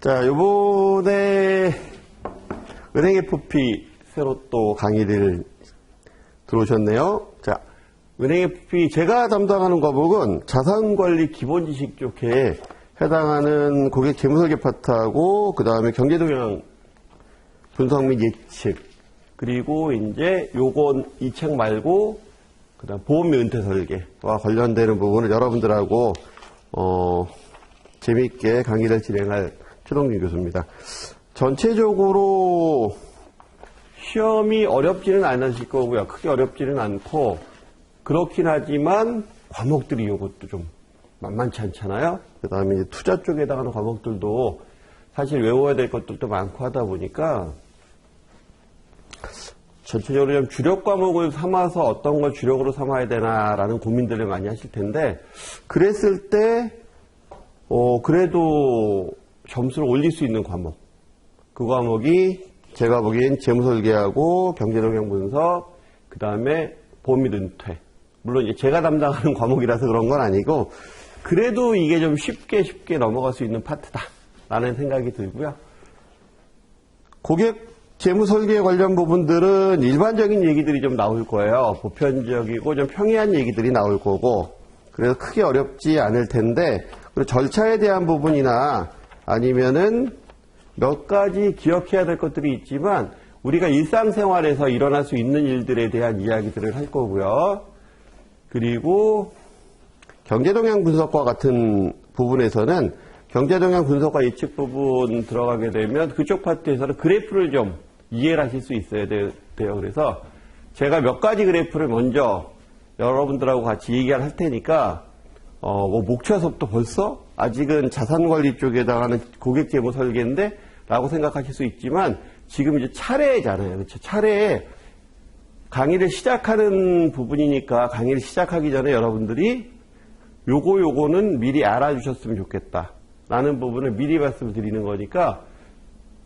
자, 요번에 은행 FP 새로 또 강의를 들어오셨네요. 자, 은행 FP 제가 담당하는 과목은 자산관리 기본지식 쪽에 해당하는 고객 재무설계 파트하고 그 다음에 경제동향 분석 및 예측, 그리고 이제 요건 이 책 말고 그 다음 보험 및 은퇴 설계와 관련되는 부분을 여러분들하고 재미있게 강의를 진행할 최동준 교수입니다. 전체적으로 시험이 어렵지는 않으실 거고요. 크게 어렵지는 않고, 그렇긴 하지만 과목들이 이것도 좀 만만치 않잖아요. 그 다음에 투자 쪽에 해당하는 과목들도 사실 외워야 될 것들도 많고 하다 보니까 전체적으로 좀 주력 과목을 삼아서 어떤 걸 주력으로 삼아야 되나라는 고민들을 많이 하실 텐데, 그랬을 때 그래도 점수를 올릴 수 있는 과목, 그 과목이 제가 보기엔 재무설계하고 경제동향 분석, 그 다음에 보험 및 은퇴. 물론 이제 제가 담당하는 과목이라서 그런 건 아니고, 그래도 이게 좀 쉽게 넘어갈 수 있는 파트다라는 생각이 들고요. 고객 재무설계 관련 부분들은 일반적인 얘기들이 좀 나올 거예요. 보편적이고 좀 평이한 얘기들이 나올 거고, 그래서 크게 어렵지 않을 텐데, 그리고 절차에 대한 부분이나 아니면은 몇 가지 기억해야 될 것들이 있지만 우리가 일상생활에서 일어날 수 있는 일들에 대한 이야기들을 할 거고요. 그리고 경제동향 분석과 같은 부분에서는 경제동향 분석과 예측 부분 들어가게 되면 그쪽 파트에서는 그래프를 좀 이해를 하실 수 있어야 돼요. 그래서 제가 몇 가지 그래프를 먼저 여러분들하고 같이 얘기를 할 테니까 목차 수업도 벌써 아직은 자산관리 쪽에 해당하는 고객 재무 설계인데 라고 생각하실 수 있지만, 지금 이제 차례잖아요. 그렇죠? 차례에 강의를 시작하는 부분이니까 강의를 시작하기 전에 여러분들이 요거는 미리 알아주셨으면 좋겠다 라는 부분을 미리 말씀을 드리는 거니까,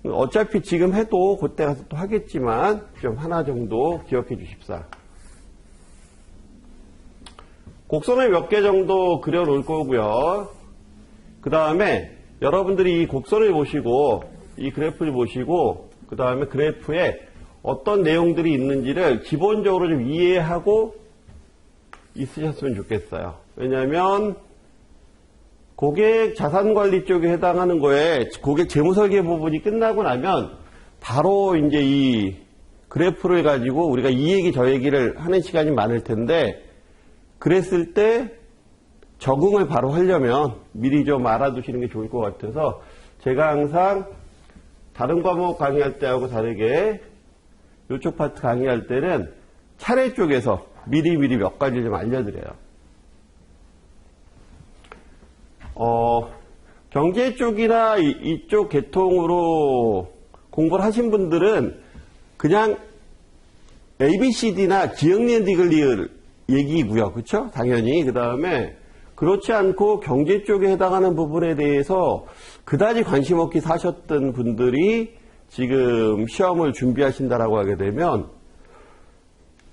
어차피 지금 해도 그때 가서 또 하겠지만 좀 하나 정도 기억해 주십사. 곡선을 몇 개 정도 그려 놓을 거고요. 그 다음에 여러분들이 이 곡선을 보시고 이 그래프를 보시고 그 다음에 그래프에 어떤 내용들이 있는지를 기본적으로 좀 이해하고 있으셨으면 좋겠어요. 왜냐하면 고객 자산관리 쪽에 해당하는 거에 고객 재무설계 부분이 끝나고 나면 바로 이제 이 그래프를 가지고 우리가 이 얘기 저 얘기를 하는 시간이 많을 텐데, 그랬을 때 적응을 바로 하려면 미리 좀 알아두시는 게 좋을 것 같아서, 제가 항상 다른 과목 강의할 때하고 다르게 이쪽 파트 강의할 때는 차례 쪽에서 미리 몇 가지 좀 알려드려요. 경제 쪽이나 이쪽 계통으로 공부를 하신 분들은 그냥 ABCD나 기억니은디글리을 얘기고요. 그렇죠? 당연히. 그 다음에 그렇지 않고 경제 쪽에 해당하는 부분에 대해서 그다지 관심 없게 사셨던 분들이 지금 시험을 준비하신다라고 하게 되면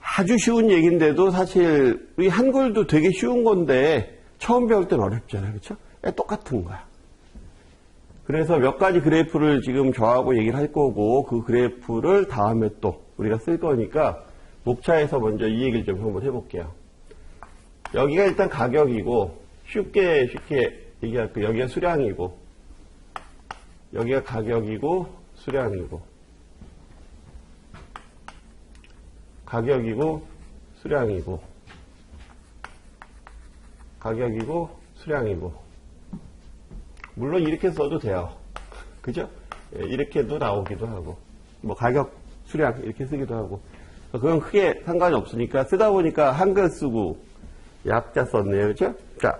아주 쉬운 얘기인데도 사실 우리 한글도 되게 쉬운 건데 처음 배울 땐 어렵잖아요. 그렇죠? 똑같은 거야. 그래서 몇 가지 그래프를 지금 저하고 얘기를 할 거고, 그 그래프를 다음에 또 우리가 쓸 거니까 목차에서 먼저 이 얘기를 좀 한번 해볼게요. 여기가 일단 가격이고, 쉽게 얘기할게요. 여기가 수량이고, 여기가 가격이고, 수량이고, 가격이고, 수량이고, 가격이고, 수량이고. 물론 이렇게 써도 돼요. 그죠? 이렇게도 나오기도 하고, 뭐 가격, 수량 이렇게 쓰기도 하고. 그건 크게 상관이 없으니까, 쓰다 보니까 한글 쓰고 약자 썼네요. 그죠? 자,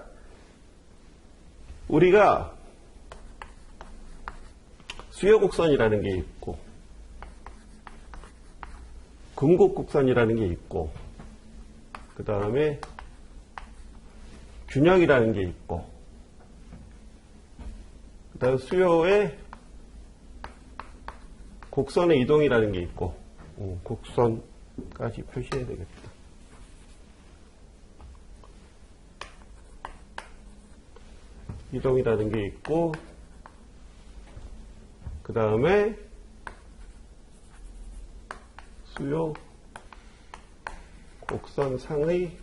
우리가 수요곡선이라는 게 있고, 금곡곡선이라는 게 있고, 그 다음에 균형이라는 게 있고, 그 다음에 수요의 곡선의 이동이라는 게 있고, 곡선까지 표시해야 되겠다. 이동이라는 게 있고, 그 다음에 수요 곡선상의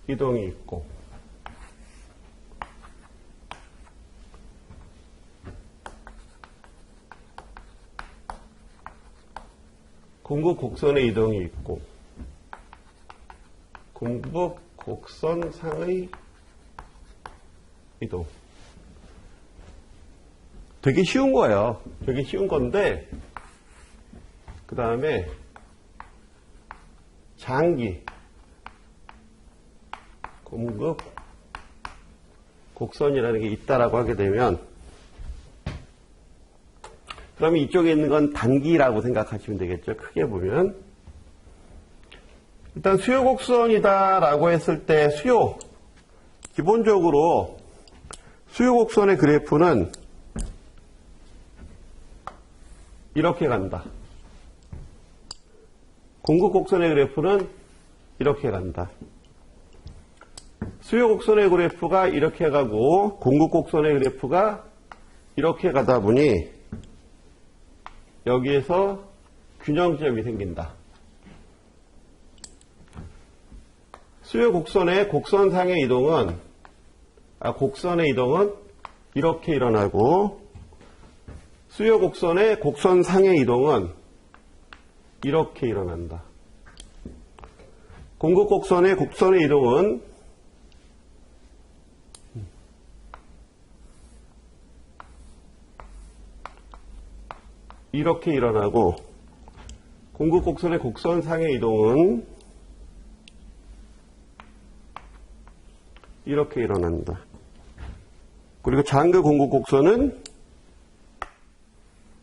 이동이 있고, 공급 곡선의 이동이 있고, 공급 곡선상의 이동. 되게 쉬운 거예요. 되게 쉬운 건데, 그 다음에 장기 공급 곡선이라는 게 있다라고 하게 되면, 그러면 이쪽에 있는 건 단기라고 생각하시면 되겠죠. 크게 보면. 일단 수요 곡선이다라고 했을 때 수요, 기본적으로 수요 곡선의 그래프는 이렇게 간다. 공급 곡선의 그래프는 이렇게 간다. 수요 곡선의 그래프가 이렇게 가고 공급 곡선의 그래프가 이렇게 가다 보니 여기에서 균형점이 생긴다. 수요 곡선의 곡선상의 이동은 곡선의 이동은 이렇게 일어나고, 수요 곡선의 곡선상의 이동은 이렇게 일어난다. 공급 곡선의 곡선의 이동은 이렇게 일어나고, 공급 곡선의 곡선상의 이동은 이렇게 일어난다. 그리고 장기 공급 곡선은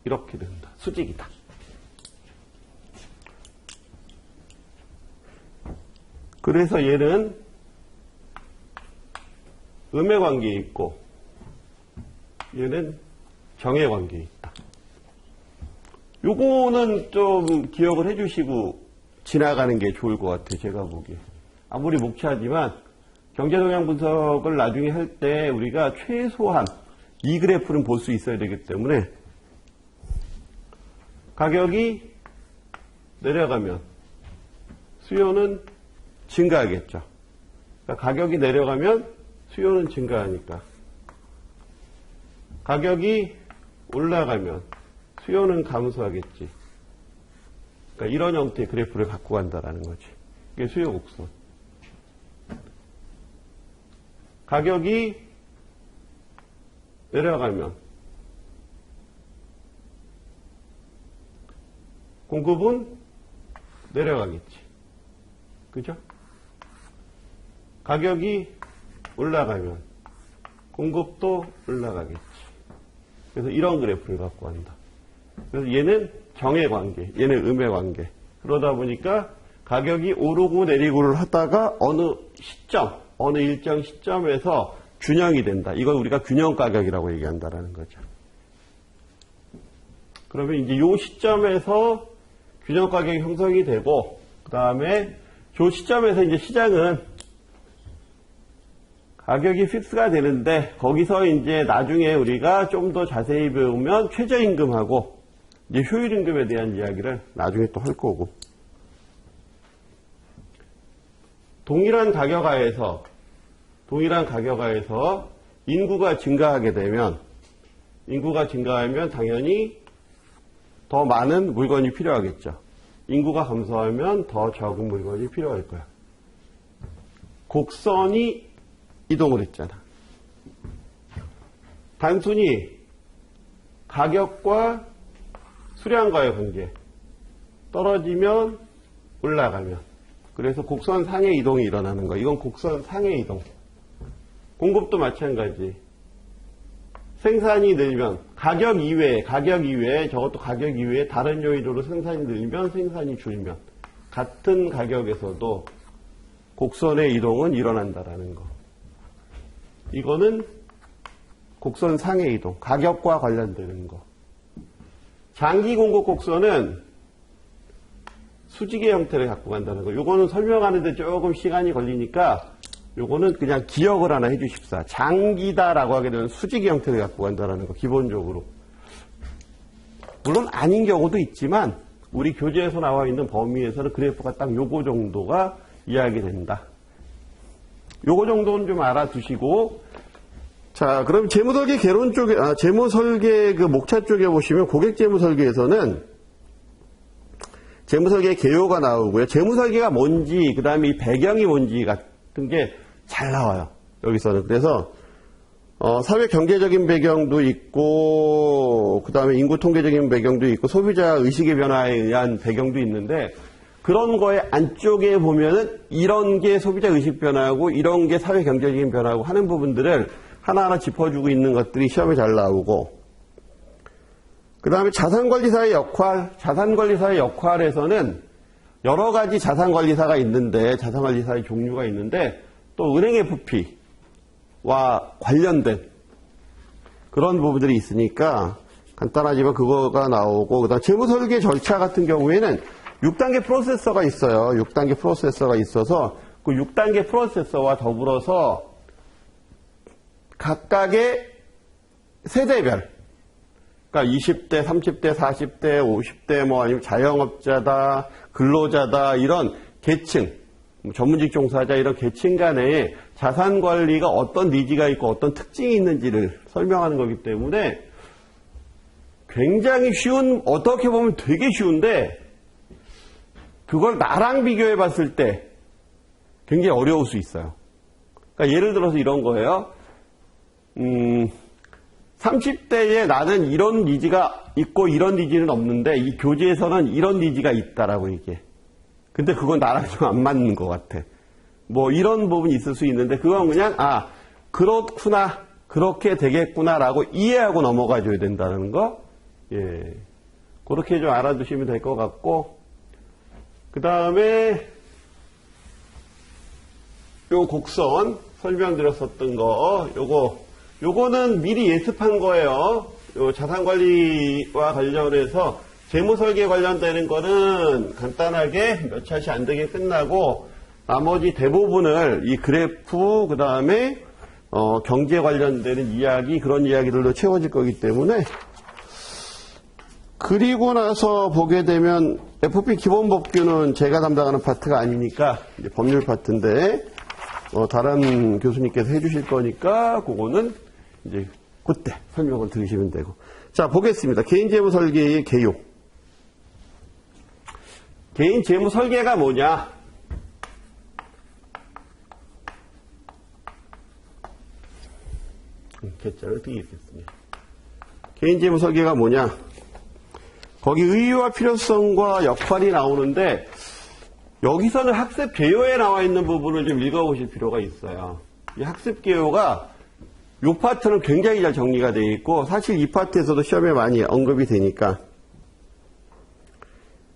이렇게 된다. 수직이다. 그래서 얘는 음의 관계에 있고 얘는 정의 관계에 있다. 요거는 좀 기억을 해주시고 지나가는 게 좋을 것 같아요. 제가 보기에. 아무리 목차하지만 경제동향 분석을 나중에 할 때 우리가 최소한 이 그래프는 볼 수 있어야 되기 때문에, 가격이 내려가면 수요는 증가하겠죠. 그러니까 가격이 내려가면 수요는 증가하니까, 가격이 올라가면 수요는 감소하겠지. 그러니까 이런 형태의 그래프를 갖고 간다라는 거지. 이게 수요 곡선. 가격이 내려가면 공급은 내려가겠지. 그죠? 가격이 올라가면 공급도 올라가겠지. 그래서 이런 그래프를 갖고 간다. 그래서 얘는 정의 관계, 얘는 음의 관계. 그러다 보니까 가격이 오르고 내리고를 하다가 어느 시점, 어느 일정 시점에서 균형이 된다. 이걸 우리가 균형 가격이라고 얘기한다라는 거죠. 그러면 이제 이 시점에서 균형 가격이 형성이 되고, 그 다음에 이 시점에서 이제 시장은 가격이 픽스가 되는데, 거기서 이제 나중에 우리가 좀 더 자세히 배우면 최저임금하고 이제 효율임금에 대한 이야기를 나중에 또 할 거고, 동일한 가격하에서 인구가 증가하게 되면, 인구가 증가하면 당연히 더 많은 물건이 필요하겠죠. 인구가 감소하면 더 적은 물건이 필요할 거야. 곡선이 이동을 했잖아. 단순히 가격과 수량과의 관계, 떨어지면 올라가면, 그래서 곡선 상의 이동이 일어나는 거야. 이건 곡선 상의 이동. 공급도 마찬가지. 생산이 늘면 가격 이외에 저것도 가격 이외에 다른 요인으로 생산이 늘면 생산이 줄면 같은 가격에서도 곡선의 이동은 일어난다라는 거. 이거는 곡선 상의 이동, 가격과 관련되는 거. 장기 공급 곡선은 수직의 형태를 갖고 간다는 거. 요거는 설명하는데 조금 시간이 걸리니까 요거는 그냥 기억을 하나 해주십사. 장기다라고 하게 되면 수직의 형태를 갖고 간다는 거, 기본적으로. 물론 아닌 경우도 있지만 우리 교재에서 나와 있는 범위에서는 그래프가 딱 요거 정도가 이해하게 된다. 요거 정도는 좀 알아두시고, 자, 그럼 재무설계 개론 쪽에, 재무설계 그 목차 쪽에 보시면 고객 재무설계에서는 재무설계 개요가 나오고요. 재무설계가 뭔지, 그 다음에 이 배경이 뭔지 같은 게 잘 나와요. 여기서는. 그래서, 사회 경제적인 배경도 있고, 그 다음에 인구 통계적인 배경도 있고, 소비자 의식의 변화에 의한 배경도 있는데, 그런 거에 안쪽에 보면은 이런 게 소비자 의식 변화하고, 이런 게 사회 경제적인 변화하고 하는 부분들을 하나하나 짚어주고 있는 것들이 시험에 잘 나오고, 그 다음에 자산관리사의 역할, 자산관리사의 역할에서는 여러 가지 자산관리사가 있는데, 자산관리사의 종류가 있는데, 또 은행 FP와 관련된 그런 부분들이 있으니까 간단하지만 그거가 나오고, 그 다음 재무설계 절차 같은 경우에는 6단계 프로세서가 있어요. 6단계 프로세서가 있어서 그 6단계 프로세서와 더불어서 각각의 세대별, 그러니까 20대, 30대, 40대, 50대, 뭐 아니면 자영업자다, 근로자다, 이런 계층, 전문직 종사자 이런 계층 간에 자산 관리가 어떤 니즈가 있고 어떤 특징이 있는지를 설명하는 거기 때문에 굉장히 쉬운, 어떻게 보면 되게 쉬운데 그걸 나랑 비교해 봤을 때 굉장히 어려울 수 있어요. 그러니까 예를 들어서 이런 거예요. 30대에 나는 이런 니즈가 있고 이런 니즈는 없는데 이 교재에서는 이런 니즈가 있다라고 얘기해. 근데 그건 나랑 좀 안 맞는 것 같아. 뭐 이런 부분이 있을 수 있는데 그건 그냥 그렇구나, 그렇게 되겠구나라고 이해하고 넘어가 줘야 된다는 거. 예, 그렇게 좀 알아두시면 될 것 같고, 그 다음에 요 곡선 설명드렸었던 거, 요거는 미리 예습한 거예요. 요 자산관리와 관련해서 재무설계 관련되는 거는 간단하게 몇 차시 안 되게 끝나고 나머지 대부분을 이 그래프, 그 다음에 경제 관련되는 이야기, 그런 이야기들로 채워질 거기 때문에, 그리고 나서 보게 되면 FP 기본법규는 제가 담당하는 파트가 아니니까 이제 법률 파트인데 다른 교수님께서 해주실 거니까 그거는 이제 그때 설명을 들으시면 되고. 자, 보겠습니다. 개인재무설계의 개요. 개인재무설계가 뭐냐? 개자를 어떻게 읽겠습니다. 개인재무설계가 뭐냐? 거기 의의와 필요성과 역할이 나오는데 여기서는 학습 개요에 나와 있는 부분을 좀 읽어보실 필요가 있어요. 이 학습 개요가 이 파트는 굉장히 잘 정리가 되어 있고 사실 이 파트에서도 시험에 많이 언급이 되니까.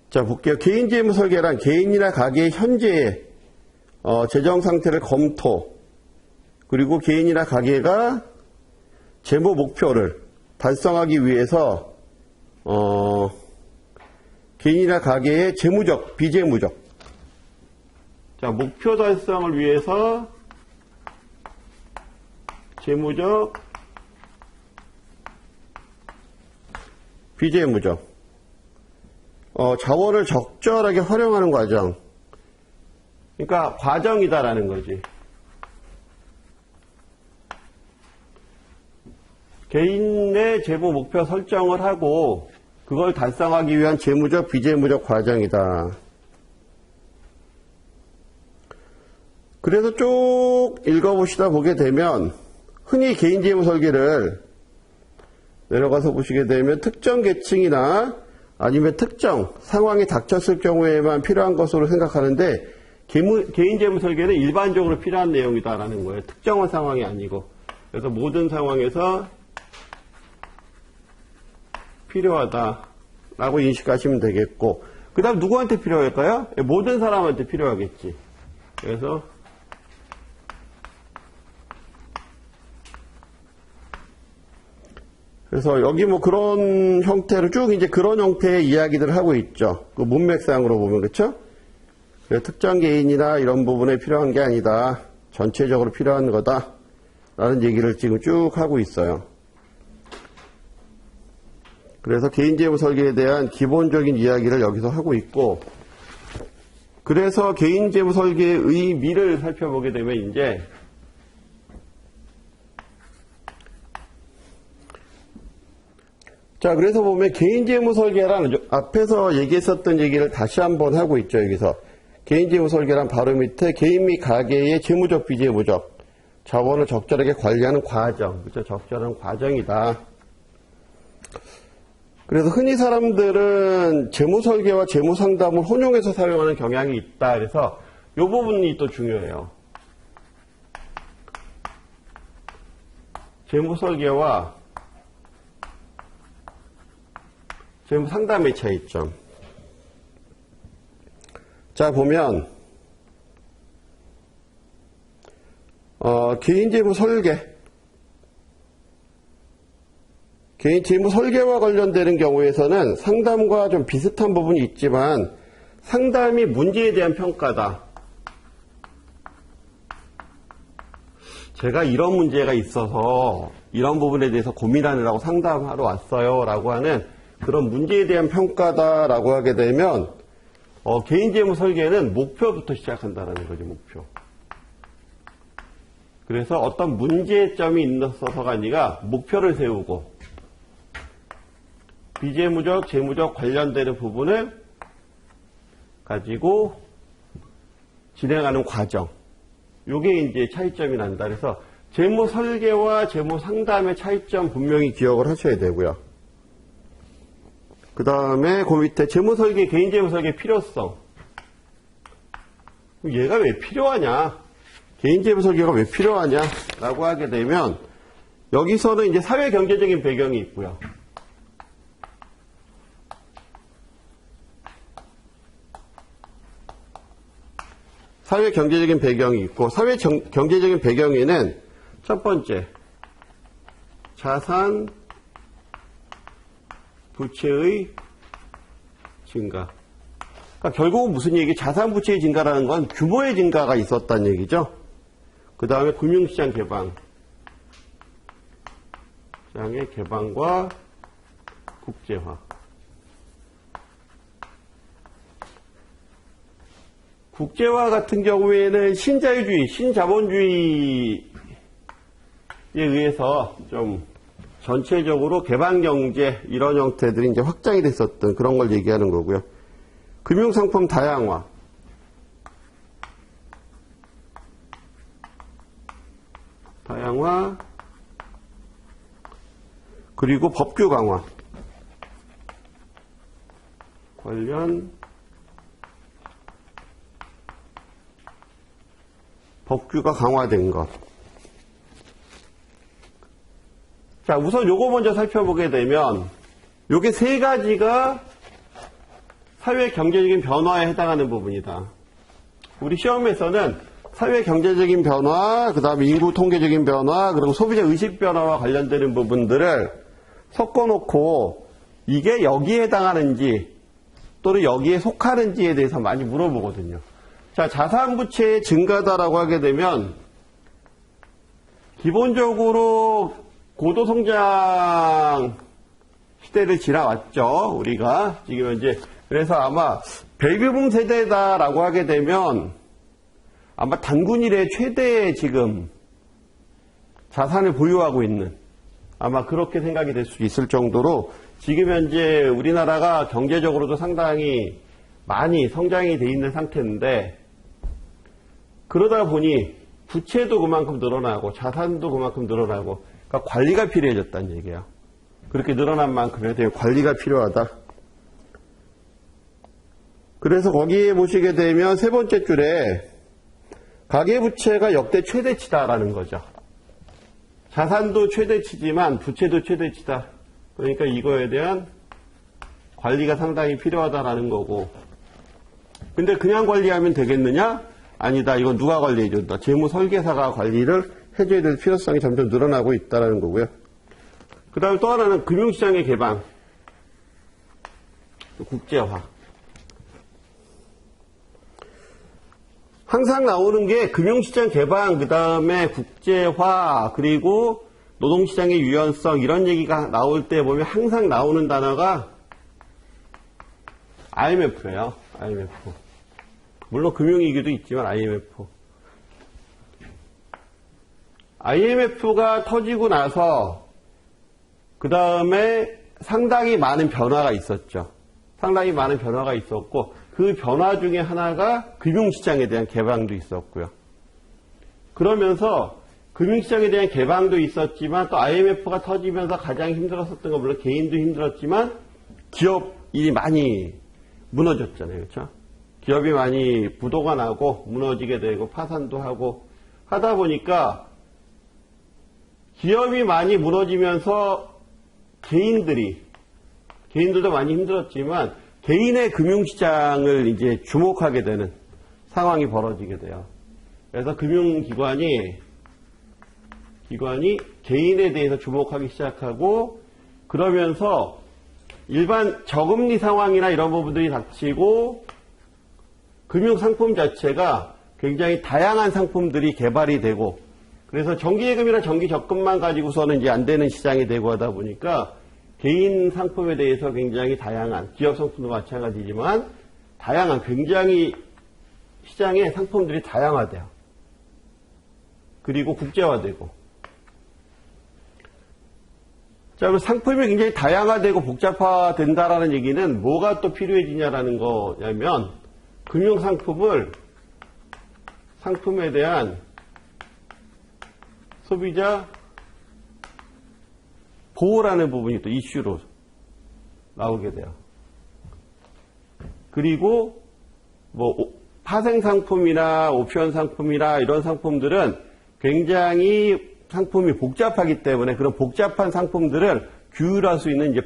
자, 볼게요. 개인재무설계란 개인이나 가게의 현재의 재정 상태를 검토, 그리고 개인이나 가게가 재무 목표를 달성하기 위해서 개인이나 가게의 재무적, 비재무적, 자, 목표 달성을 위해서 재무적, 비재무적 자원을 적절하게 활용하는 과정. 그러니까 과정이다라는 거지. 개인의 재무 목표 설정을 하고 그걸 달성하기 위한 재무적, 비재무적 과정이다. 그래서 쭉 읽어보시다 보게 되면 흔히 개인재무설계를 내려가서 보시게 되면 특정 계층이나 아니면 특정 상황이 닥쳤을 경우에만 필요한 것으로 생각하는데 개인재무설계는 일반적으로 필요한 내용이다라는 거예요. 특정한 상황이 아니고. 그래서 모든 상황에서 필요하다라고 인식하시면 되겠고, 그 다음 누구한테 필요할까요? 모든 사람한테 필요하겠지. 그래서 여기 뭐 그런 형태로 쭉 이제 그런 형태의 이야기들을 하고 있죠. 그 문맥상으로 보면, 그렇죠? 특정 개인이나 이런 부분에 필요한 게 아니다. 전체적으로 필요한 거다. 라는 얘기를 지금 쭉 하고 있어요. 그래서 개인재무 설계에 대한 기본적인 이야기를 여기서 하고 있고, 그래서 개인재무 설계의 의미를 살펴보게 되면 이제 자, 그래서 보면 개인재무 설계란 앞에서 얘기했었던 얘기를 다시 한번 하고 있죠. 여기서 개인재무 설계란 바로 밑에 개인 및 가계의 재무적 비재무적 자본을 적절하게 관리하는 과정, 그렇죠? 적절한 과정이다. 그래서 흔히 사람들은 재무 설계와 재무 상담을 혼용해서 사용하는 경향이 있다. 그래서 이 부분이 또 중요해요. 재무 설계와 재무 상담의 차이점. 자, 보면 개인 재무 설계, 개인 재무 설계와 관련되는 경우에서는 상담과 좀 비슷한 부분이 있지만 상담이 문제에 대한 평가다. 제가 이런 문제가 있어서 이런 부분에 대해서 고민하느라고 상담하러 왔어요 라고 하는 그런 문제에 대한 평가다라고 하게 되면 개인 재무 설계는 목표부터 시작한다는 거죠. 목표. 그래서 어떤 문제점이 있어서가 아니라 목표를 세우고 비재무적, 재무적 관련되는 부분을 가지고 진행하는 과정. 요게 이제 차이점이 난다. 그래서 재무 설계와 재무 상담의 차이점 분명히 기억을 하셔야 되고요. 그 다음에 그 밑에 재무 설계, 개인 재무 설계 필요성. 얘가 왜 필요하냐? 개인 재무 설계가 왜 필요하냐? 라고 하게 되면 여기서는 이제 사회 경제적인 배경이 있고요. 사회 경제적인 배경이 있고, 사회 경제적인 배경에는 첫 번째, 자산, 부채의 증가. 그러니까 결국은 무슨 얘기? 자산 부채의 증가라는 건 규모의 증가가 있었다는 얘기죠. 그 다음에 금융시장 개방. 시장의 개방과 국제화. 국제화 같은 경우에는 신자유주의, 신자본주의에 의해서 좀 전체적으로 개방경제 이런 형태들이 이제 확장이 됐었던 그런 걸 얘기하는 거고요. 금융상품 다양화. 다양화. 그리고 법규 강화. 관련 법규가 강화된 것. 자, 우선 요거 먼저 살펴보게 되면 요게 세 가지가 사회 경제적인 변화에 해당하는 부분이다. 우리 시험에서는 사회 경제적인 변화, 그 다음에 인구 통계적인 변화, 그리고 소비자 의식 변화와 관련되는 부분들을 섞어놓고 이게 여기에 해당하는지 또는 여기에 속하는지에 대해서 많이 물어보거든요. 자, 자산부채의 증가다라고 하게 되면 기본적으로 고도성장 시대를 지나왔죠. 우리가 지금 현재. 그래서 아마 베이비붐 세대다라고 하게 되면 아마 단군 이래 최대의 지금 자산을 보유하고 있는 아마 그렇게 생각이 될 수 있을 정도로 지금 현재 우리나라가 경제적으로도 상당히 많이 성장이 돼 있는 상태인데 그러다 보니 부채도 그만큼 늘어나고 자산도 그만큼 늘어나고 그러니까 관리가 필요해졌다는 얘기야. 그렇게 늘어난 만큼에 대해 관리가 필요하다. 그래서 거기에 보시게 되면 세 번째 줄에 가계부채가 역대 최대치다라는 거죠. 자산도 최대치지만 부채도 최대치다. 그러니까 이거에 대한 관리가 상당히 필요하다라는 거고. 근데 그냥 관리하면 되겠느냐? 아니다. 이건 누가 관리해준다. 재무설계사가 관리를 해줘야 될 필요성이 점점 늘어나고 있다는 거고요. 그 다음에 또 하나는 금융시장의 개방. 국제화. 항상 나오는 게 금융시장 개방, 그 다음에 국제화, 그리고 노동시장의 유연성 이런 얘기가 나올 때 보면 항상 나오는 단어가 IMF예요. IMF. 물론 금융위기도 있지만 IMF. IMF가 터지고 나서 그 다음에 상당히 많은 변화가 있었죠. 상당히 많은 변화가 있었고 그 변화 중에 하나가 금융시장에 대한 개방도 있었고요. 그러면서 금융시장에 대한 개방도 있었지만 또 IMF가 터지면서 가장 힘들었었던 건 물론 개인도 힘들었지만 기업이 많이 무너졌잖아요. 그렇죠? 기업이 많이 부도가 나고 무너지게 되고 파산도 하고 하다 보니까 기업이 많이 무너지면서 개인들도 많이 힘들었지만 개인의 금융시장을 이제 주목하게 되는 상황이 벌어지게 돼요. 그래서 금융기관이 개인에 대해서 주목하기 시작하고 그러면서 일반 저금리 상황이나 이런 부분들이 닥치고 금융상품 자체가 굉장히 다양한 상품들이 개발이 되고 그래서 정기예금이나 정기적금만 가지고서는 이제 안 되는 시장이 되고 하다 보니까 개인 상품에 대해서 굉장히 다양한 기업 상품도 마찬가지지만 다양한 굉장히 시장의 상품들이 다양화돼요. 그리고 국제화되고 자, 그럼 상품이 굉장히 다양화되고 복잡화된다라는 얘기는 뭐가 또 필요해지냐라는 거냐면 상품에 대한 소비자 보호라는 부분이 또 이슈로 나오게 돼요. 그리고 뭐 파생 상품이나 옵션 상품이나 이런 상품들은 굉장히 상품이 복잡하기 때문에 그런 복잡한 상품들을 규율할 수 있는 이제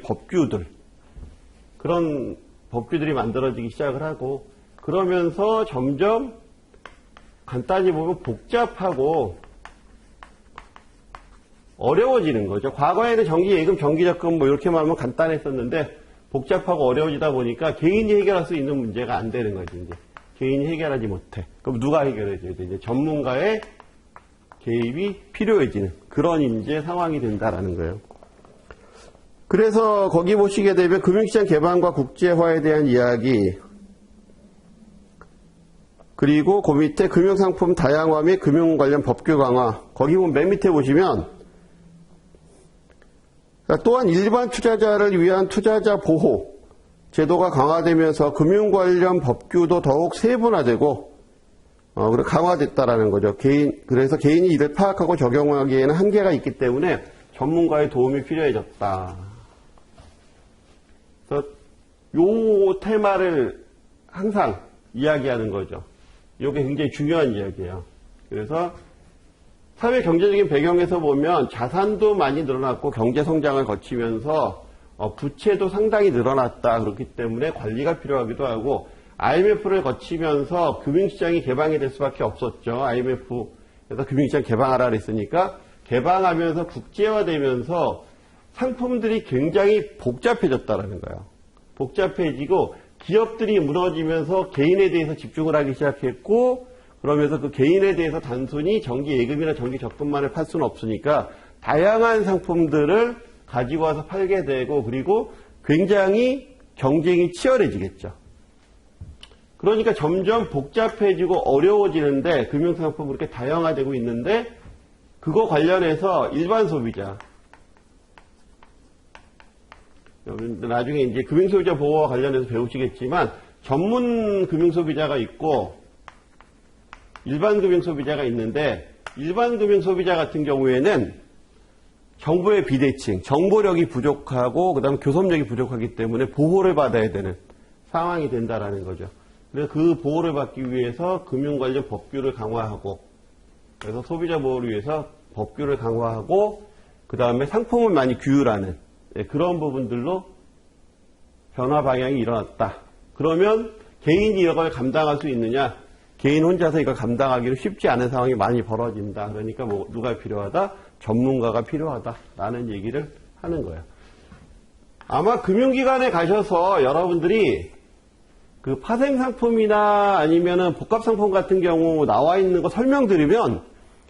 그런 법규들이 만들어지기 시작을 하고 그러면서 점점 간단히 보면 복잡하고 어려워지는 거죠. 과거에는 정기예금, 정기적금 뭐 이렇게 말하면 간단했었는데 복잡하고 어려워지다 보니까 개인이 해결할 수 있는 문제가 안 되는 거지. 이제 개인이 해결하지 못해. 그럼 누가 해결해줘야 돼? 이제 전문가의 개입이 필요해지는 그런 이제 상황이 된다라는 거예요. 그래서 거기 보시게 되면 금융시장 개방과 국제화에 대한 이야기 그리고 그 밑에 금융상품 다양화 및 금융 관련 법규 강화 거기 보면 맨 밑에 보시면 또한 일반 투자자를 위한 투자자 보호 제도가 강화되면서 금융 관련 법규도 더욱 세분화되고 그리고 강화됐다라는 거죠. 그래서 개인이 이를 파악하고 적용하기에는 한계가 있기 때문에 전문가의 도움이 필요해졌다. 그래서 요 테마를 항상 이야기하는 거죠. 이게 굉장히 중요한 이야기예요. 그래서 사회 경제적인 배경에서 보면 자산도 많이 늘어났고 경제 성장을 거치면서 부채도 상당히 늘어났다. 그렇기 때문에 관리가 필요하기도 하고 IMF를 거치면서 금융시장이 개방이 될 수밖에 없었죠. IMF에서 금융시장 개방하라 그랬으니까 개방하면서 국제화되면서 상품들이 굉장히 복잡해졌다는 거예요. 복잡해지고 기업들이 무너지면서 개인에 대해서 집중을 하기 시작했고 그러면서 그 개인에 대해서 단순히 정기예금이나 정기적금만을 팔 수는 없으니까 다양한 상품들을 가지고 와서 팔게 되고 그리고 굉장히 경쟁이 치열해지겠죠. 그러니까 점점 복잡해지고 어려워지는데 금융상품이 그렇게 다양화되고 있는데 그거 관련해서 일반 소비자 나중에 이제 금융소비자 보호와 관련해서 배우시겠지만 전문 금융소비자가 있고 일반 금융소비자가 있는데 일반 금융소비자 같은 경우에는 정부의 비대칭, 정보력이 부족하고 그다음에 교섭력이 부족하기 때문에 보호를 받아야 되는 상황이 된다라는 거죠. 그래서 그 보호를 받기 위해서 금융 관련 법규를 강화하고 그래서 소비자 보호를 위해서 법규를 강화하고 그다음에 상품을 많이 규율하는 그런 부분들로 변화 방향이 일어났다. 그러면 개인이 이걸 감당할 수 있느냐? 개인 혼자서 이걸 감당하기는 쉽지 않은 상황이 많이 벌어진다. 그러니까 뭐 누가 필요하다? 전문가가 필요하다라는 얘기를 하는 거예요. 아마 금융기관에 가셔서 여러분들이 그 파생상품이나 아니면은 복합상품 같은 경우 나와 있는 거 설명드리면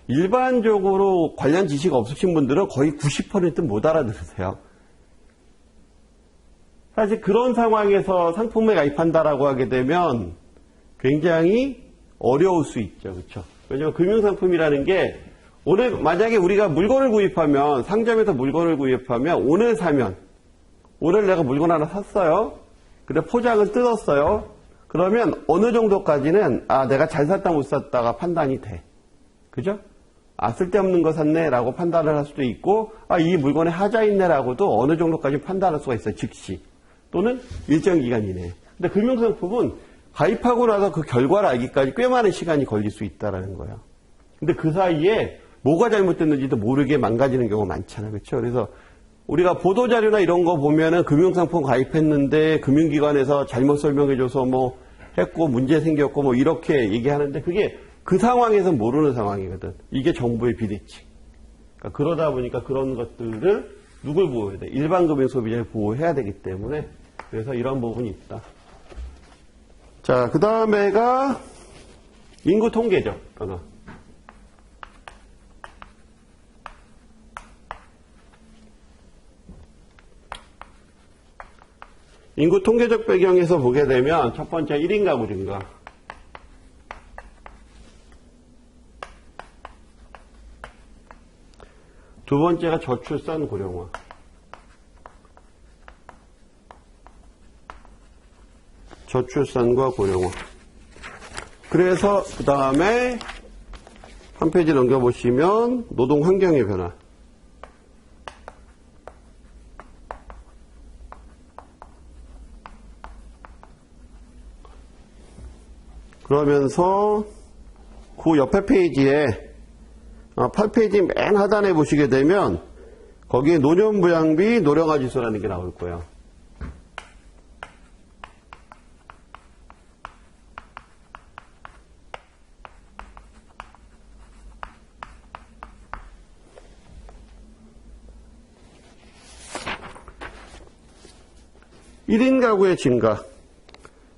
일반적으로 관련 지식 없으신 분들은 거의 90% 못 알아들으세요. 사실 그런 상황에서 상품에 가입한다라고 하게 되면 굉장히 어려울 수 있죠. 그렇죠? 왜냐하면 금융상품이라는 게 오늘 만약에 우리가 물건을 구입하면 상점에서 물건을 구입하면 오늘 사면 오늘 내가 물건 하나 샀어요. 근데 포장을 뜯었어요. 그러면 어느 정도까지는 내가 잘 샀다 못 샀다가 판단이 돼. 그죠? 쓸데없는 거 샀네 라고 판단을 할 수도 있고 이 물건에 하자 있네 라고도 어느 정도까지 판단할 수가 있어요. 즉시 또는 일정 기간 이내에. 근데 금융상품은 가입하고 나서 그 결과를 알기까지 꽤 많은 시간이 걸릴 수 있다는 거예요. 근데 그 사이에 뭐가 잘못됐는지도 모르게 망가지는 경우가 많잖아요. 그렇죠? 그래서 우리가 보도자료나 이런 거 보면은 금융상품 가입했는데 금융기관에서 잘못 설명해줘서 뭐 했고 문제 생겼고 뭐 이렇게 얘기하는데 그게 그 상황에서 모르는 상황이거든. 이게 정부의 비대칭. 그러니까 그러다 보니까 그런 것들을 누굴 보호해야 돼? 일반 금융 소비자를 보호해야 되기 때문에 그래서 이런 부분이 있다. 자, 그 다음에가 인구 통계죠. 변화. 인구 통계적 배경에서 보게 되면 첫 번째 1인 가구 증가. 두 번째가 저출산 고령화. 저출산과 고령화. 그래서 그 다음에 한 페이지 넘겨보시면 노동 환경의 변화. 그러면서 그 옆에 페이지에 8페이지 맨 하단에 보시게 되면 거기에 노년부양비 노령화지수라는 게 나올 거예요. 일 1인 가구의 증가.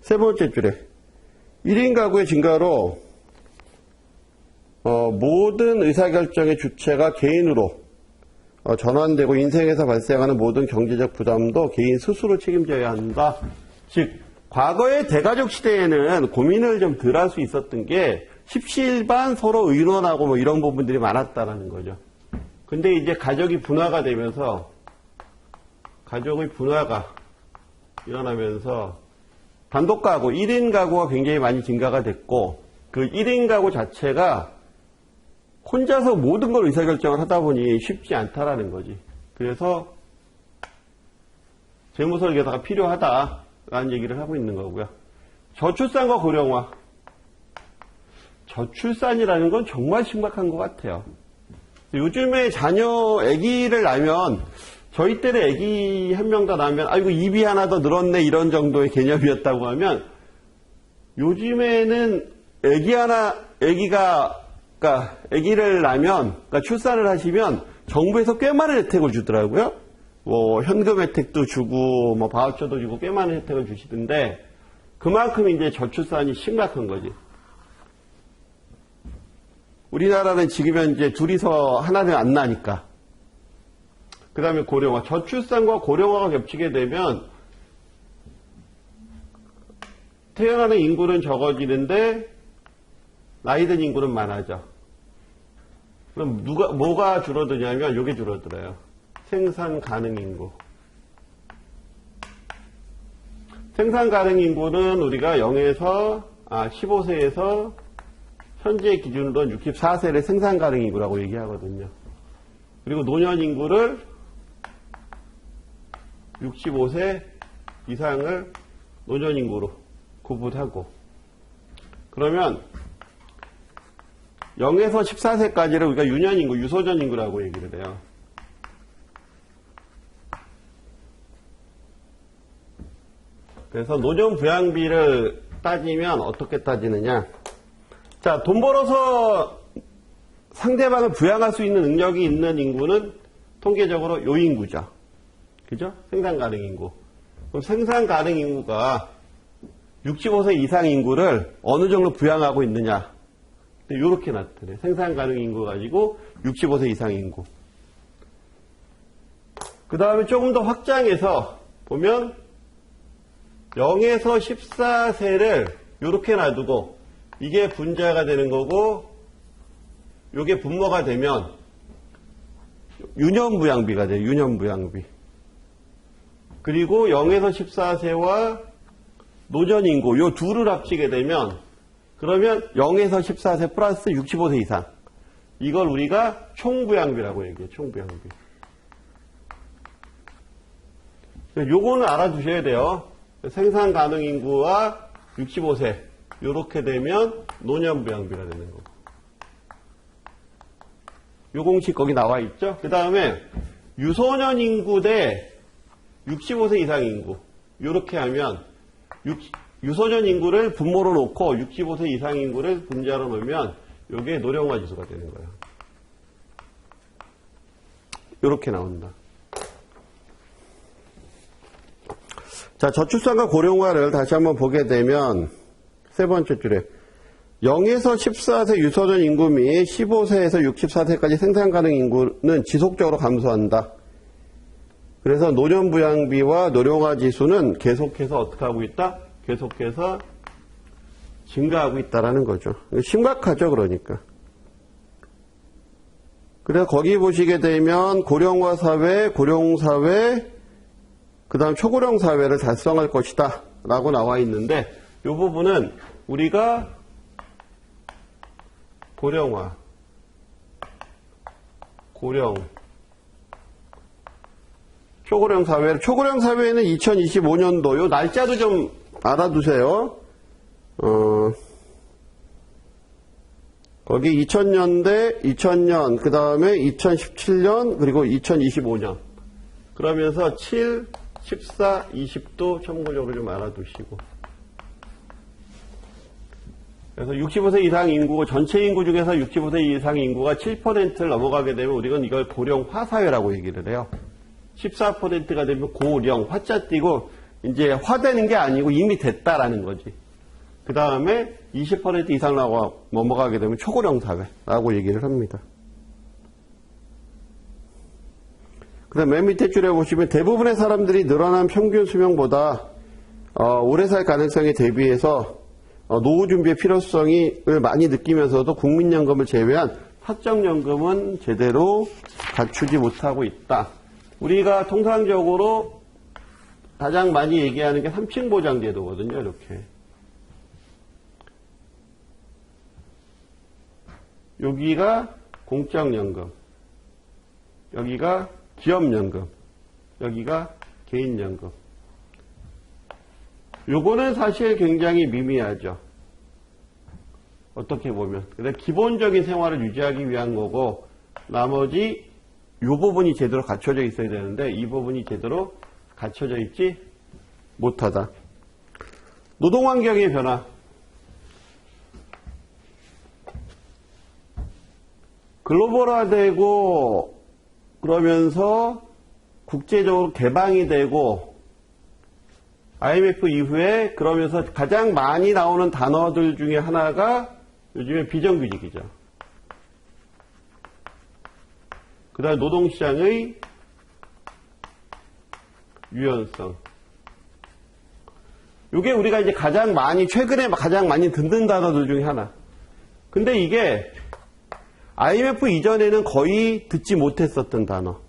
세 번째 줄에 1인 가구의 증가로 모든 의사결정의 주체가 개인으로 전환되고 인생에서 발생하는 모든 경제적 부담도 개인 스스로 책임져야 한다. 즉 과거의 대가족 시대에는 고민을 좀 덜 할 수 있었던 게 십시일반 서로 의논하고 뭐 이런 부분들이 많았다라는 거죠. 근데 이제 가족이 분화가 되면서 가족의 분화가 일어나면서 단독 가구, 1인 가구가 굉장히 많이 증가가 됐고 그 1인 가구 자체가 혼자서 모든 걸 의사결정을 하다 보니 쉽지 않다라는 거지. 그래서 재무설계사가 필요하다라는 얘기를 하고 있는 거고요. 저출산과 고령화. 저출산이라는 건 정말 심각한 것 같아요. 요즘에 아기를 낳으면 저희 때는 아기 한 명 더 낳으면 아이고 입이 하나 더 늘었네 이런 정도의 개념이었다고 하면 요즘에는 아기를 낳으면 출산을 하시면 정부에서 꽤 많은 혜택을 주더라고요. 뭐 현금 혜택도 주고 뭐 바우처도 주고 꽤 많은 혜택을 주시던데 그만큼 이제 저출산이 심각한 거지. 우리나라는 지금 현재 둘이서 하나는 안 나니까. 그 다음에 고령화. 저출산과 고령화가 겹치게 되면 태어나는 인구는 적어지는데 나이 든 인구는 많아져. 그럼 뭐가 줄어드냐면 이게 줄어들어요. 생산 가능 인구. 생산 가능 인구는 우리가 15세에서 현재 기준으로 64세를 생산 가능 인구라고 얘기하거든요. 그리고 노년 인구를 65세 이상을 노년 인구로 구분하고 그러면 0에서 14세까지를 우리가 유년 인구, 유소년 인구라고 얘기를 해요. 그래서 노년 부양비를 따지면 어떻게 따지느냐. 자, 돈 벌어서 상대방을 부양할 수 있는 능력이 있는 인구는 통계적으로 요 인구죠. 그죠? 생산 가능 인구. 그럼 생산 가능 인구가 65세 이상 인구를 어느 정도 부양하고 있느냐. 이렇게 나타내. 생산 가능 인구 가지고 65세 이상 인구. 그 다음에 조금 더 확장해서 보면 0에서 14세를 이렇게 놔두고 이게 분자가 되는 거고 이게 분모가 되면 유년부양비가 돼요. 유년부양비. 그리고 0에서 14세와 노전인구 이 둘을 합치게 되면 그러면 0에서 14세 플러스 65세 이상 이걸 우리가 총부양비라고 얘기해요. 총부양비. 요거는 알아두셔야 돼요. 생산 가능 인구와 65세 이렇게 되면 노년부양비가 되는 거고. 요 공식 거기 나와 있죠. 그 다음에 유소년 인구 대 65세 이상 인구 이렇게 하면 유소년 인구를 분모로 놓고 65세 이상 인구를 분자로 놓으면 이게 노령화 지수가 되는 거예요. 이렇게 나온다. 자, 저출산과 고령화를 다시 한번 보게 되면 세 번째 줄에 0에서 14세 유소년 인구 및 15세에서 64세까지 생산 가능 인구는 지속적으로 감소한다. 그래서 노년부양비와 노령화 지수는 계속해서 어떻게 하고 있다? 계속해서 증가하고 있다라는 거죠. 심각하죠, 그러니까. 그래서 거기 보시게 되면 고령화 사회, 고령 사회, 그 다음 초고령 사회를 달성할 것이다 라고 나와 있는데 이 부분은 우리가 고령화, 고령, 초고령 사회는 2025년도 요 날짜도 좀 알아두세요. 거기 2000년대, 2000년, 그 다음에 2017년, 그리고 2025년. 그러면서 7, 14, 20도 참고적으로 좀 알아두시고. 그래서 65세 이상 인구, 전체 인구 중에서 65세 이상 인구가 7%를 넘어가게 되면 우리는 이걸 고령화 사회라고 얘기를 해요. 14%가 되면 고령, 화자 띄고 이제 화되는 게 아니고 이미 됐다라는 거지. 그 다음에 20% 이상 넘어가게 되면 초고령 사회라고 얘기를 합니다. 그 다음 맨 밑에 줄에 보시면 대부분의 사람들이 늘어난 평균 수명보다 오래 살 가능성에 대비해서 노후 준비의 필요성을 많이 느끼면서도 국민연금을 제외한 사적연금은 제대로 갖추지 못하고 있다. 우리가 통상적으로 가장 많이 얘기하는 게 3층 보장 제도거든요. 이렇게. 여기가 공적연금, 여기가 기업연금, 여기가 개인연금. 요거는 사실 굉장히 미미하죠. 어떻게 보면. 근데 기본적인 생활을 유지하기 위한 거고 나머지 요 부분이 제대로 갖춰져 있어야 되는데 이 부분이 제대로 갖춰져 있지 못하다. 노동환경의 변화. 글로벌화되고 그러면서 국제적으로 개방이 되고 IMF 이후에 그러면서 가장 많이 나오는 단어들 중에 하나가 요즘에 비정규직이죠. 그 다음에 노동시장의 유연성. 이게 우리가 이제 최근에 가장 많이 듣는 단어들 중에 하나. 근데 이게 IMF 이전에는 거의 듣지 못했었던 단어.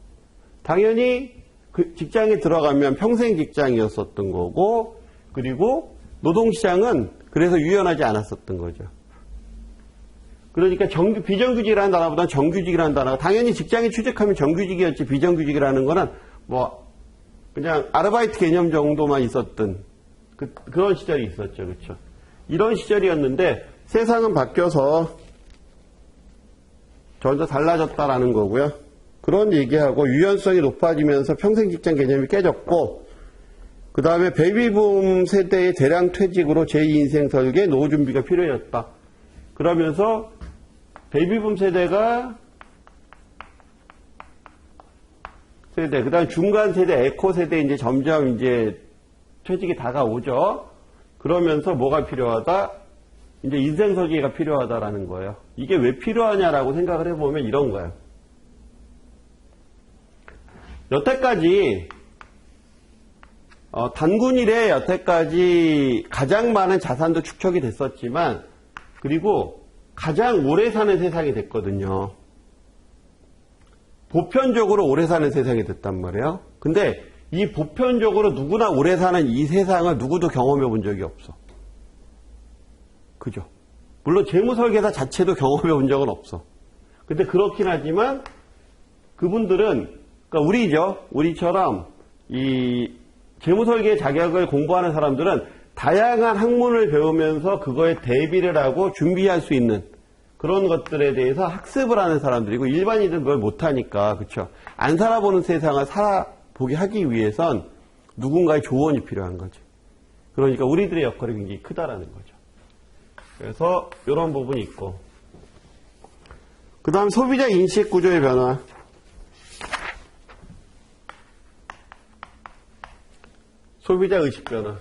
당연히 그 직장에 들어가면 평생 직장이었었던 거고, 그리고 노동시장은 그래서 유연하지 않았었던 거죠. 그러니까 비정규직이라는 단어보다 정규직이라는 단어가 당연히 직장에 취직하면 정규직이었지 비정규직이라는 거는 그냥 아르바이트 개념 정도만 있었던 그런 시절이 있었죠. 그렇죠? 이런 시절이었는데 세상은 바뀌어서 전혀 달라졌다라는 거고요. 그런 얘기하고 유연성이 높아지면서 평생 직장 개념이 깨졌고 그 다음에 베이비붐 세대의 대량 퇴직으로 제2인생 설계 노후 준비가 필요했다. 그러면서 베이비붐 세대가 그 다음 중간 세대, 에코 세대 이제 점점 이제 퇴직이 다가오죠. 그러면서 뭐가 필요하다? 이제 인생 설계가 필요하다라는 거예요. 이게 왜 필요하냐라고 생각을 해보면 이런 거예요. 여태까지 단군일에 여태까지 가장 많은 자산도 축적이 됐었지만 그리고 가장 오래 사는 세상이 됐거든요. 보편적으로 오래 사는 세상이 됐단 말이에요. 근데 이 보편적으로 누구나 오래 사는 이 세상을 누구도 경험해 본 적이 없어. 그죠? 물론 재무설계사 자체도 경험해 본 적은 없어. 근데 그렇긴 하지만 그분들은, 그러니까 우리처럼 이 재무설계 자격을 공부하는 사람들은 다양한 학문을 배우면서 그거에 대비를 하고 준비할 수 있는 그런 것들에 대해서 학습을 하는 사람들이고 일반인들은 그걸 못하니까, 그쵸? 안 살아보는 세상을 살아보게 하기 위해선 누군가의 조언이 필요한 거죠. 그러니까 우리들의 역할이 굉장히 크다라는 거죠. 그래서 이런 부분이 있고, 그 다음 소비자 인식 구조의 변화. 소비자 의식 변화.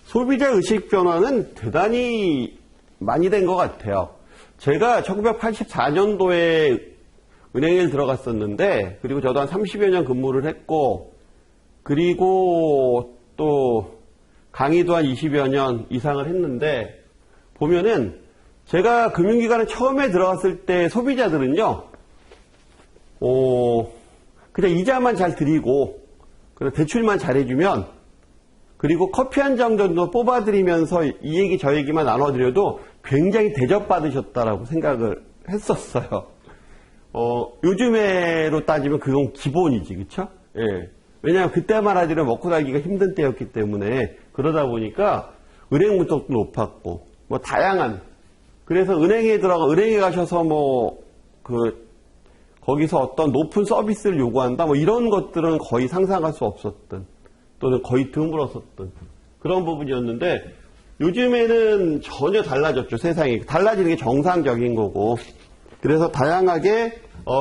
소비자 의식 변화는 대단히 많이 된 것 같아요. 제가 1984년도에 은행에 들어갔었는데, 그리고 저도 한 30여 년 근무를 했고, 그리고 또 강의도 한 20여 년 이상을 했는데, 보면은 제가 금융기관에 처음에 들어갔을 때 소비자들은요, 그냥 이자만 잘 드리고, 그리고 대출만 잘해주면, 그리고 커피 한 잔 정도 뽑아드리면서 이 얘기 저 얘기만 나눠드려도 굉장히 대접받으셨다라고 생각을 했었어요. 요즘에로 따지면 그건 기본이지, 그쵸? 예. 왜냐하면 그때만 하더라도 먹고 살기가 힘든 때였기 때문에 그러다 보니까 은행 문턱도 높았고, 뭐 다양한, 그래서 은행에 가셔서 거기서 어떤 높은 서비스를 요구한다, 뭐 이런 것들은 거의 상상할 수 없었던, 또는 거의 드물었었던 그런 부분이었는데, 요즘에는 전혀 달라졌죠, 세상이. 달라지는 게 정상적인 거고. 그래서 다양하게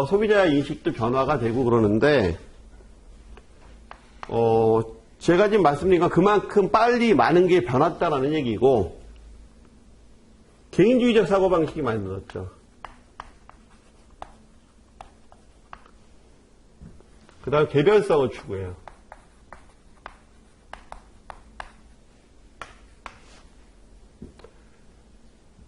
소비자 인식도 변화가 되고 그러는데, 제가 지금 말씀드린 건 그만큼 빨리 많은 게 변했다라는 얘기고, 개인주의적 사고방식이 많이 늘었죠. 그 다음 개별성을 추구해요.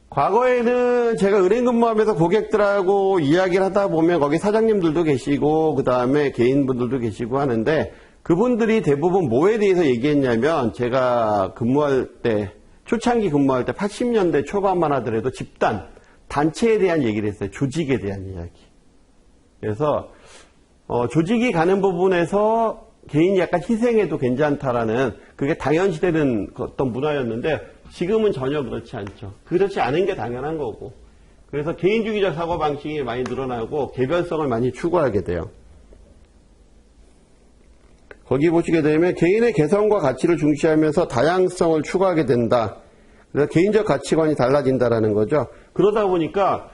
과거에는 제가 은행 근무하면서 고객들하고 이야기를 하다 보면 거기 사장님들도 계시고 그 다음에 개인분들도 계시고 하는데, 그분들이 대부분 뭐에 대해서 얘기했냐면, 제가 근무할 때, 초창기 근무할 때 80년대 초반만 하더라도 집단, 단체에 대한 얘기를 했어요. 조직에 대한 이야기. 그래서 조직이 가는 부분에서 개인이 약간 희생해도 괜찮다라는, 그게 당연시되는 어떤 문화였는데 지금은 전혀 그렇지 않죠. 그렇지 않은 게 당연한 거고. 그래서 개인주의적 사고방식이 많이 늘어나고 개별성을 많이 추구하게 돼요. 거기 보시게 되면 개인의 개성과 가치를 중시하면서 다양성을 추구하게 된다. 그래서 개인적 가치관이 달라진다라는 거죠. 그러다 보니까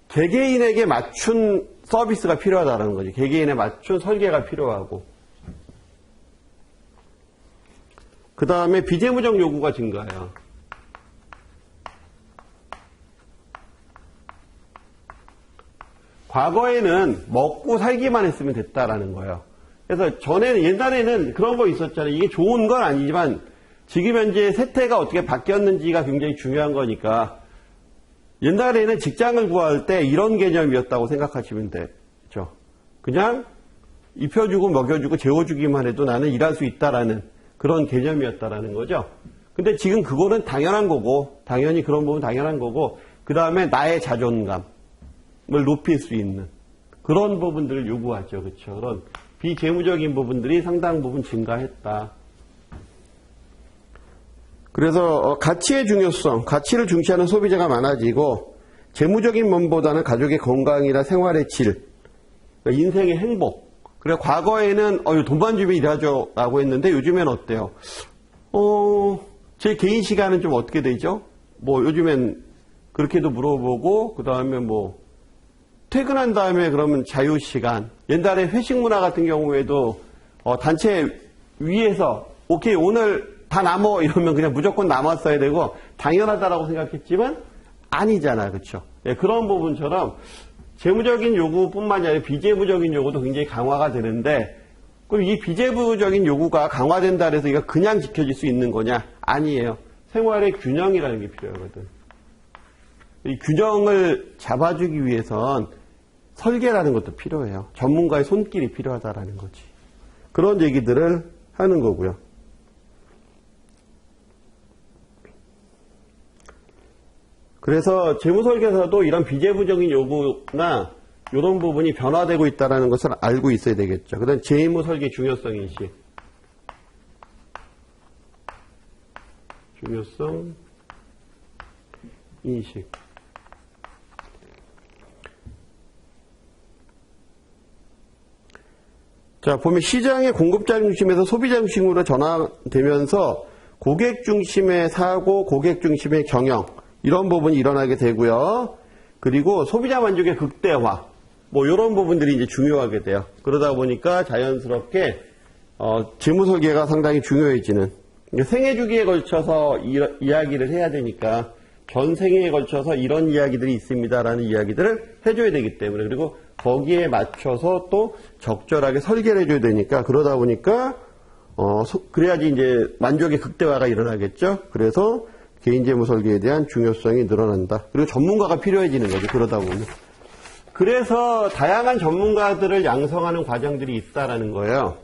개개인에게 맞춘 서비스가 필요하다는 거죠. 개개인에 맞춘 설계가 필요하고. 그 다음에 비재무적 요구가 증가해요. 과거에는 먹고 살기만 했으면 됐다라는 거예요. 그래서 옛날에는 그런 거 있었잖아요. 이게 좋은 건 아니지만 지금 현재 세태가 어떻게 바뀌었는지가 굉장히 중요한 거니까, 옛날에는 직장을 구할 때 이런 개념이었다고 생각하시면 되죠. 그냥 입혀주고 먹여주고 재워주기만 해도 나는 일할 수 있다라는 그런 개념이었다라는 거죠. 근데 지금 그거는 당연한 거고, 당연히 그런 부분 당연한 거고, 그 다음에 나의 자존감을 높일 수 있는 그런 부분들을 요구하죠. 그렇죠. 그런 비재무적인 부분들이 상당 부분 증가했다. 그래서 가치의 중요성, 가치를 중시하는 소비자가 많아지고, 재무적인 면보다는 가족의 건강이나 생활의 질, 인생의 행복. 그래, 과거에는 돈만 주면 일하죠 라고 했는데 요즘엔 어때요? 제 개인 시간은 좀 어떻게 되죠? 요즘엔 그렇게도 물어보고, 그 다음에 퇴근한 다음에 그러면 자유시간. 옛날에 회식 문화 같은 경우에도 단체 위에서 오케이 오늘 다 남어 이러면 그냥 무조건 남았어야 되고 당연하다라고 생각했지만 아니잖아요. 그렇죠? 예, 그런 부분처럼 재무적인 요구뿐만이 아니라 비재무적인 요구도 굉장히 강화가 되는데 그럼 이 비재무적인 요구가 강화된다 해서 이거 그냥 지켜질 수 있는 거냐? 아니에요. 생활의 균형이라는 게 필요하거든. 이 균형을 잡아주기 위해선 설계라는 것도 필요해요. 전문가의 손길이 필요하다라는 거지. 그런 얘기들을 하는 거고요. 그래서 재무설계사도 이런 비재무적인 요구나 이런 부분이 변화되고 있다는 것을 알고 있어야 되겠죠. 그 다음 재무설계 중요성 인식. 중요성 인식. 자, 보면 시장의 공급자 중심에서 소비자 중심으로 전환되면서 고객 중심의 사고, 고객 중심의 경영 이런 부분이 일어나게 되고요. 그리고 소비자 만족의 극대화 뭐 이런 부분들이 이제 중요하게 돼요. 그러다 보니까 자연스럽게 재무 설계가 상당히 중요해지는 생애 주기에 걸쳐서 이야기를 해야 되니까 전 생애에 걸쳐서 이런 이야기들이 있습니다라는 이야기들을 해줘야 되기 때문에 그리고 거기에 맞춰서 또 적절하게 설계를 해줘야 되니까 그러다 보니까 그래야지 이제 만족의 극대화가 일어나겠죠. 그래서 개인재무 설계에 대한 중요성이 늘어난다. 그리고 전문가가 필요해지는 거죠. 그러다 보면. 그래서 다양한 전문가들을 양성하는 과정들이 있다라는 거예요.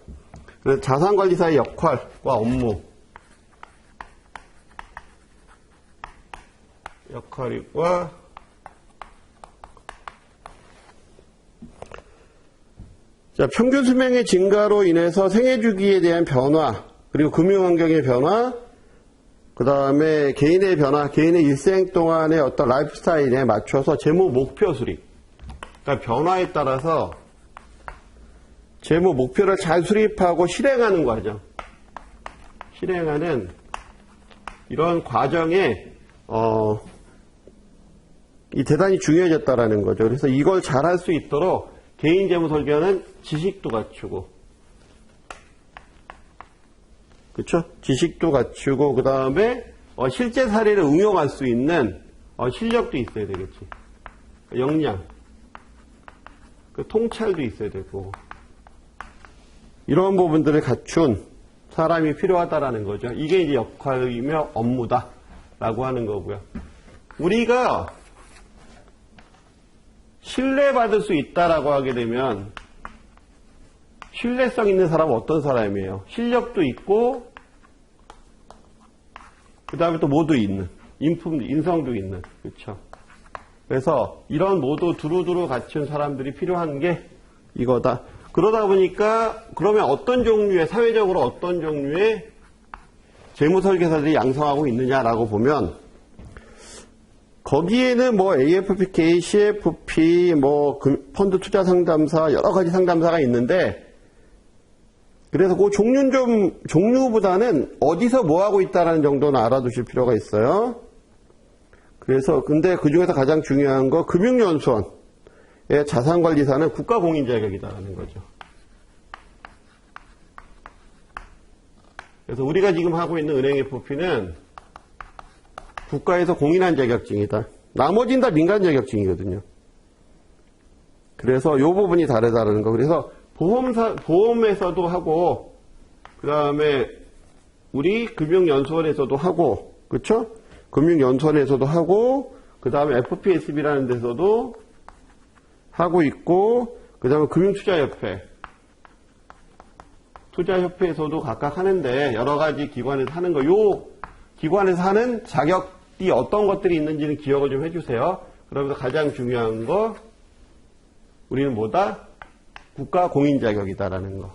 그래서 자산관리사의 역할과 업무. 역할과 자, 평균 수명의 증가로 인해서 생애 주기에 대한 변화, 그리고 금융 환경의 변화, 그 다음에 개인의 변화, 개인의 일생 동안의 어떤 라이프 스타일에 맞춰서 재무 목표 수립. 그러니까 변화에 따라서 재무 목표를 잘 수립하고 실행하는 과정. 실행하는 이런 과정에 이 대단히 중요해졌다라는 거죠. 그래서 이걸 잘할 수 있도록 개인 재무 설계는 지식도 갖추고, 그렇죠? 지식도 갖추고 그 다음에 실제 사례를 응용할 수 있는 실력도 있어야 되겠지. 역량, 그 통찰도 있어야 되고 이런 부분들을 갖춘 사람이 필요하다라는 거죠. 이게 이제 역할이며 업무다라고 하는 거고요. 우리가 신뢰받을 수 있다라고 하게 되면 신뢰성 있는 사람은 어떤 사람이에요? 실력도 있고 그 다음에 또 모두 있는 인성도 있는 그렇죠? 그래서 이런 모두 두루두루 갖춘 사람들이 필요한 게 이거다. 그러다 보니까 그러면 어떤 종류의 사회적으로 어떤 종류의 재무설계사들이 양성하고 있느냐라고 보면 거기에는 뭐 AFPK, CFP, 뭐 펀드 투자 상담사 여러 가지 상담사가 있는데 그래서 그 종류보다는 어디서 뭐 하고 있다라는 정도는 알아두실 필요가 있어요. 그래서 근데 그 중에서 가장 중요한 거 금융연수원의 자산관리사는 국가공인 자격이다라는 거죠. 그래서 우리가 지금 하고 있는 은행 FP는 국가에서 공인한 자격증이다. 나머지는 다 민간 자격증이거든요. 그래서 이 부분이 다르다는 거. 그래서 보험에서도 하고, 그 다음에 우리 금융연수원에서도 하고, 그렇죠? 금융연수원에서도 하고, 그 다음에 FPSB라는 데서도 하고 있고, 그 다음에 금융투자협회, 투자협회에서도 각각 하는데 여러 가지 기관에서 하는 거. 요 기관에서 하는 자격이 어떤 것들이 있는지는 기억을 좀 해주세요. 그러면서 가장 중요한 거, 우리는 뭐다? 국가 공인 자격이다라는 거.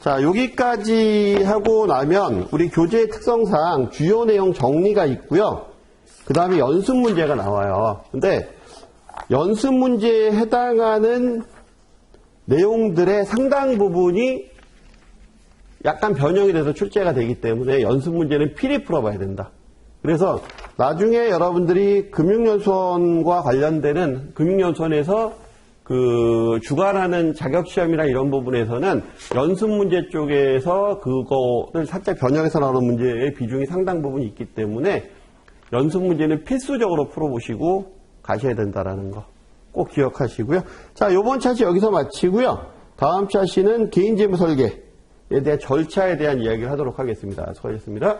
자, 여기까지 하고 나면 우리 교재의 특성상 주요 내용 정리가 있고요. 그 다음에 연습 문제가 나와요. 근데 연습 문제에 해당하는 내용들의 상당 부분이 약간 변형이 돼서 출제가 되기 때문에 연습 문제는 필히 풀어봐야 된다. 그래서 나중에 여러분들이 금융연수원과 관련되는 금융연수원에서 주관하는 자격시험이나 이런 부분에서는 연습 문제 쪽에서 그거를 살짝 변형해서 나오는 문제의 비중이 상당 부분 있기 때문에 연습 문제는 필수적으로 풀어보시고 가셔야 된다라는 거 꼭 기억하시고요. 자, 요번 차시 여기서 마치고요. 다음 차시는 개인재무 설계에 대한 절차에 대한 이야기를 하도록 하겠습니다. 수고하셨습니다.